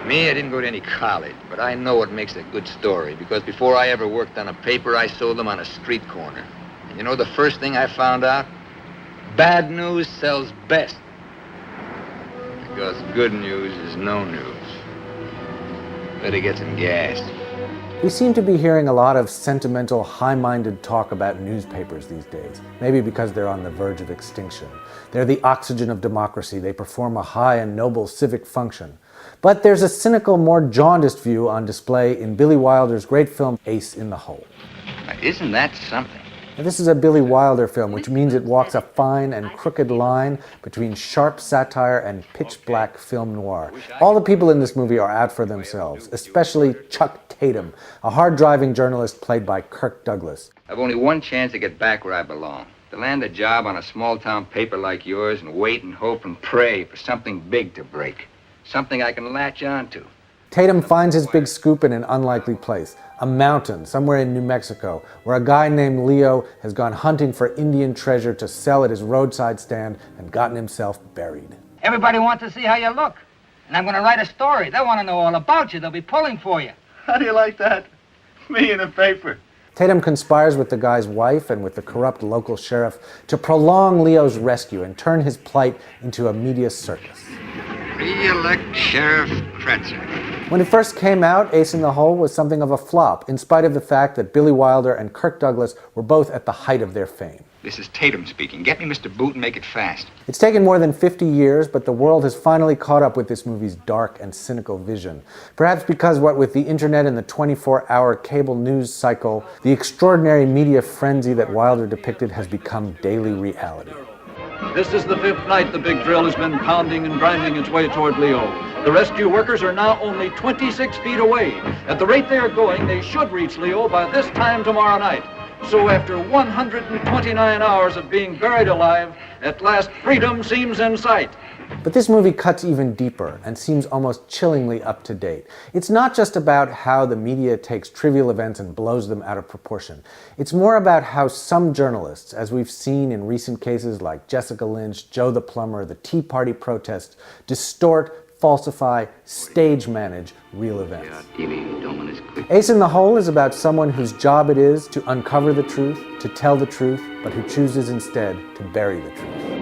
Me, I didn't go to any college, but I know what makes a good story, because before I ever worked on a paper, I sold them on a street corner. And you know the first thing I found out? Bad news sells best. Because good news is no news. Better get some gas. We seem to be hearing a lot of sentimental, high-minded talk about newspapers these days, maybe because they're on the verge of extinction. They're the oxygen of democracy. They perform a high and noble civic function. But there's a cynical, more jaundiced view on display in Billy Wilder's great film, Ace in the Hole. Now, isn't that something? Now, this is a Billy Wilder film, which means it walks a fine and crooked line between sharp satire and pitch-black film noir. All the people in this movie are out for themselves, especially Chuck Tatum, a hard-driving journalist played by Kirk Douglas. I've only one chance to get back where I belong. To land a job on a small-town paper like yours and wait and hope and pray for something big to break. Something I can latch onto. Tatum finds his big scoop in an unlikely place, a mountain somewhere in New Mexico, where a guy named Leo has gone hunting for Indian treasure to sell at his roadside stand and gotten himself buried. Everybody wants to see how you look. And I'm going to write a story. They want to know all about you. They'll be pulling for you. How do you like that? Me in a paper. Tatum conspires with the guy's wife and with the corrupt local sheriff to prolong Leo's rescue and turn his plight into a media circus. Re-elect Sheriff Kretzer. When it first came out, Ace in the Hole was something of a flop, in spite of the fact that Billy Wilder and Kirk Douglas were both at the height of their fame. This is Tatum speaking. Get me Mr. Boot and make it fast. It's taken more than 50 years, but the world has finally caught up with this movie's dark and cynical vision. Perhaps because what with the internet and the 24-hour cable news cycle, the extraordinary media frenzy that Wilder depicted has become daily reality. This is the fifth night the big drill has been pounding and grinding its way toward Leo. The rescue workers are now only 26 feet away. At the rate they are going, they should reach Leo by this time tomorrow night. So after 129 hours of being buried alive, at last freedom seems in sight. But this movie cuts even deeper and seems almost chillingly up to date. It's not just about how the media takes trivial events and blows them out of proportion. It's more about how some journalists, as we've seen in recent cases like Jessica Lynch, Joe the Plumber, the Tea Party protests, distort, falsify, stage manage real events. Ace in the Hole is about someone whose job it is to uncover the truth, to tell the truth, but who chooses instead to bury the truth.